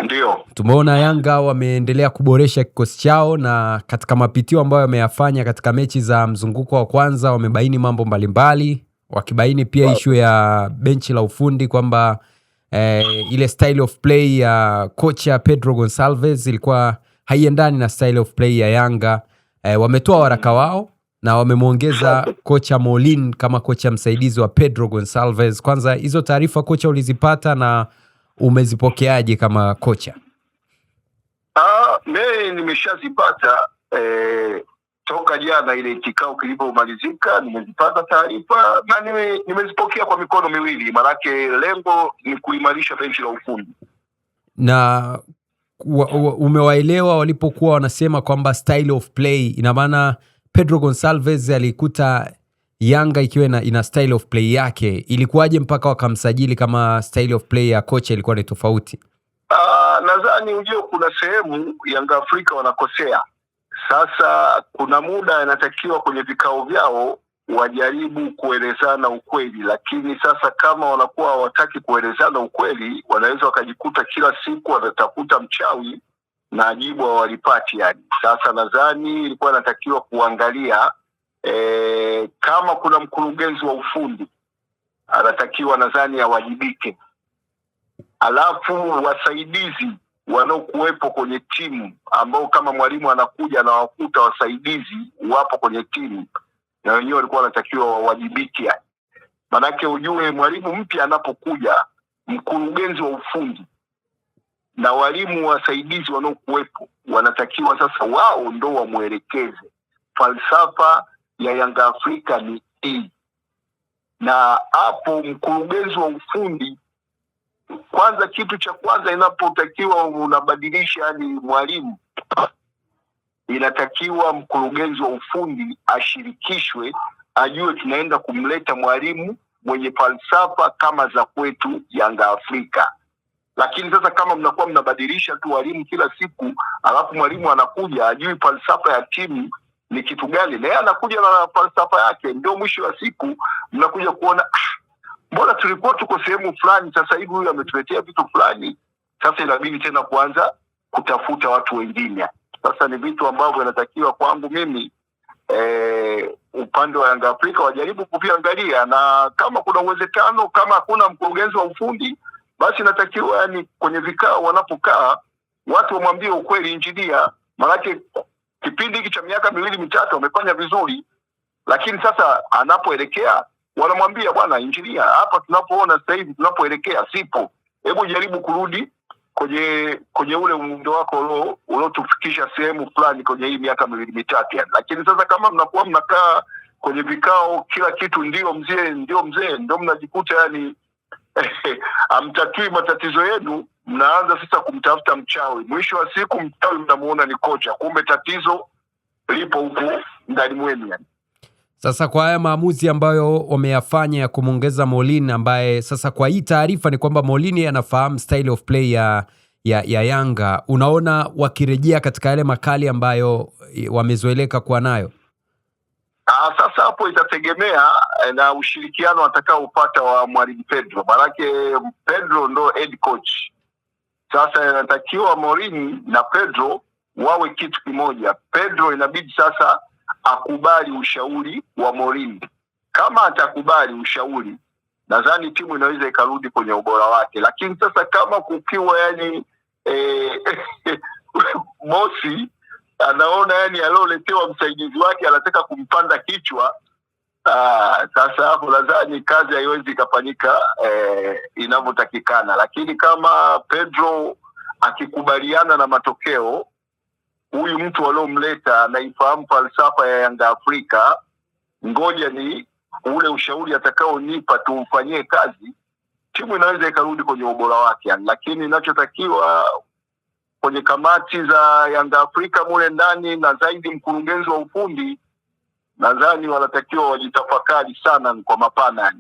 Ndio. Tumeona Yanga wameendelea kuboresha kikosi chao, na katika mapitio ambayo wameyafanya katika mechi za mzunguko wa kwanza wamebaini mambo mbalimbali, wakibaini pia issue ya benchi la ufundi kwamba ile style of play ya kocha Pedro Gonçalves ilikuwa haiendani na style of play ya Yanga. Wametoa waraka wao na wamemwongeza kocha Moulin kama kocha msaidizi wa Pedro Gonçalves. Kwanza hizo taarifa kocha ulizipata na umezipokeaje kama kocha? Mimi nimeshazipata toka jana ile kikao kilipomalizika, nimezipata taarifa na nimezipokea kwa mikono miwili, maanake lengo ni kuimarisha benchi la ufundi. Na umewaelewa walipokuwa wanasema kwamba style of play, ina maana Pedro Gonçalves alikuta Yanga ikiwa ina style of play yake, ilikuwaje mpaka wakamsajili kama style of play ya kocha ilikuwa ni tofauti? Nadhani ujio kuna sehemu Yanga Afrika wanakosea. Sasa kuna muda inatakiwa kwenye vikao vyao wajaribu kuelezana ukweli, lakini sasa kama wanakuwa hawataki kuelezana ukweli, wanaweza wakajikuta kila siku wanatafuta mchawi na ajibu hawalipati yani. Sasa nadhani ilikuwa inatakiwa kuangalia kama kuna mkurugenzi wa ufundi anatakiwa nadhani awajibike. Alafu wasaidizi wanaokuwepo kwenye timu ambao kama mwalimu anakuja na wakuta wasaidizi wapo kwenye timu, na wenyewe walikuwa wanatakiwa wawajibike. Manake ujue mwalimu mpya anapokuja, mkurugenzi wa ufundi na walimu wasaidizi wanaokuwepo wanatakiwa sasa wao ndo wamuelekeze falsafa ya Yanga Afrika ni hii. Na hapo mkurugenzi wa ufundi kwanza, kitu cha kwanza inapotakiwa unabadilisha yani mwalimu, inatakiwa mkurugenzi wa ufundi ashirikishwe, ajue tunaenda kumleta mwalimu mwenye falsafa kama za kwetu Yanga Afrika. Lakini sasa kama mnakuwa mnabadilisha tu walimu kila siku, alafu mwalimu anakuja ajui falsafa ya timu ni kitu gani, na yeye anakuja na falsafa yake, ndio mwisho wa siku mnakuja kuona mbona tulikuwa tuko sehemu fulani, sasa hivi huyu ametuletea vitu fulani, sasa inabidi tena kuanza kutafuta watu wengine. Sasa ni vitu ambavyo inatakiwa kwangu mimi upande wa Yanga Afrika wajaribu kuviangalia, na kama kuna uwezekano, kama hakuna mkurugenzi wa ufundi, basi inatakiwa yani kwenye vikao wanapokaa watu wamwambie ukweli injinia. Maana kipindi hiki cha miaka miwili mitatu wamefanya vizuri, lakini sasa anapoelekea wanamwambia bwana injinia, hapa tunapoona sasa hivi tunapoelekea sipo, hebu jaribu kurudi kwenye ule muundo wako uliotufikisha sehemu fulani kwenye hii miaka miwili mitatu yani. Lakini sasa kama mnakuwa mnakaa kwenye vikao kila kitu ndio mzee ndio mnajikuta yani amtatui matatizo yenu, mnaanza sasa kumtafuta mchawi. Mwisho wa siku mchawi mnamuona ni kocha, kumbe tatizo lipo huko ndani mwenu yani. Sasa kwa haya maamuzi ambayo wameyafanya ya kumongeza Moulin, ambaye sasa kwa hii taarifa ni kwamba Moulin anafahamu style of play ya Yanga, unaona wakirejea katika yale makali ambayo wamezoeleka kuwa nayo? Sasa hapo itategemea na ushirikiano atakaopata wa mwalimu Pedro. Maanake Pedro ndo head coach. Sasa inatakiwa Moulin na Pedro wawe kitu kimoja. Pedro inabidi sasa akubali ushauri wa Moulin. Kama atakubali ushauri, nadhani timu inaweza ikarudi kwenye ubora wake. Lakini sasa kama kukiwa yani bosi anaona yani alioletewa msaidizi wake anataka kumpanda kichwa, sasa hapo nadhani kazi haiwezi ikafanyika inavyotakikana. Lakini kama Pedro akikubaliana na matokeo, huyu mtu aliomleta anaifahamu falsafa ya Yanga Afrika, ngoja ni ule ushauri atakaonipa tumfanyie kazi, timu inaweza ikarudi kwenye ubora wake. Lakini inachotakiwa kwenye kamati za Yanga Afrika mule ndani na zaidi mkurugenzi wa ufundi, nadhani wanatakiwa wajitafakari sana kwa mapana.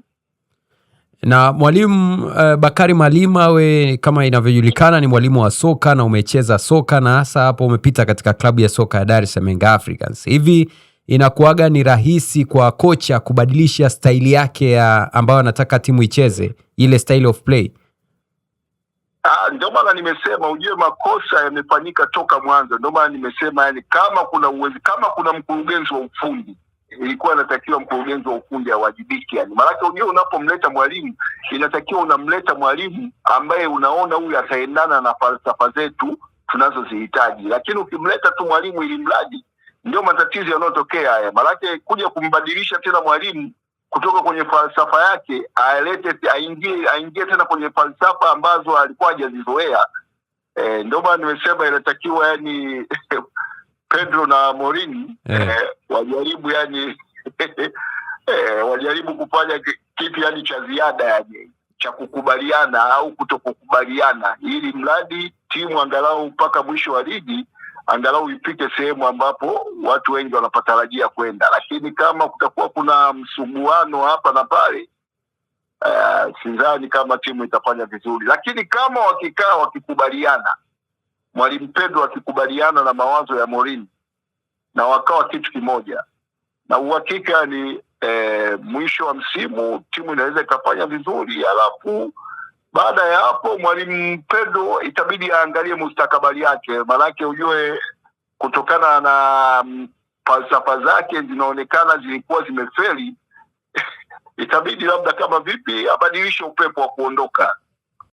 Na mwalimu Bakari Malima, we kama inavyojulikana ni mwalimu wa soka na umecheza soka, na hasa hapo umepita katika klabu ya soka ya Dar es Salaam Africans. Hivi inakuwaga ni rahisi kwa kocha kubadilisha staili yake ya ambayo anataka timu icheze, ile style of play? Ndio maana nimesema ujue makosa yamefanyika toka mwanzo. Ndio maana nimesema yani, kama kuna mkurugenzi wa ufundi, ilikuwa inatakiwa mkurugenzi wa ufundi awajibike yani. Maana ujue unapomleta mwalimu inatakiwa unamleta mwalimu ambaye unaona huyu ataendana na falsafa zetu tunazozihitaji, lakini ukimleta tu mwalimu ili mradi, ndio matatizo yanayotokea haya. Maana kuja kumbadilisha tena mwalimu kutoka kwenye falsafa yake aingie tena kwenye falsafa ambazo alikuwa hajazizoea. Ndio maana nimesema inatakiwa yani Pedro na Mourinho wajaribu yani wajaribu kufanya kitu yani cha ziada yani cha kukubaliana au kutokukubaliana, ili mradi timu angalau mpaka mwisho wa ligi angalau ipike sehemu ambapo watu wengi wanapatarajia kwenda. Lakini kama kutakuwa kuna msuguano hapa na pale, sidhani kama timu itafanya vizuri. Lakini kama wakikaa wakikubaliana, mwalimu Pedro akikubaliana na mawazo ya Mourinho na wakawa kitu kimoja, na uhakika ni mwisho wa msimu timu inaweza ikafanya vizuri. Alafu baada ya hapo mwalimu Pedro itabidi aangalie mustakabali yake, maanake ujue kutokana na falsafa zake zinaonekana zilikuwa zimefeli itabidi labda kama vipi abadilishe upepo wa kuondoka.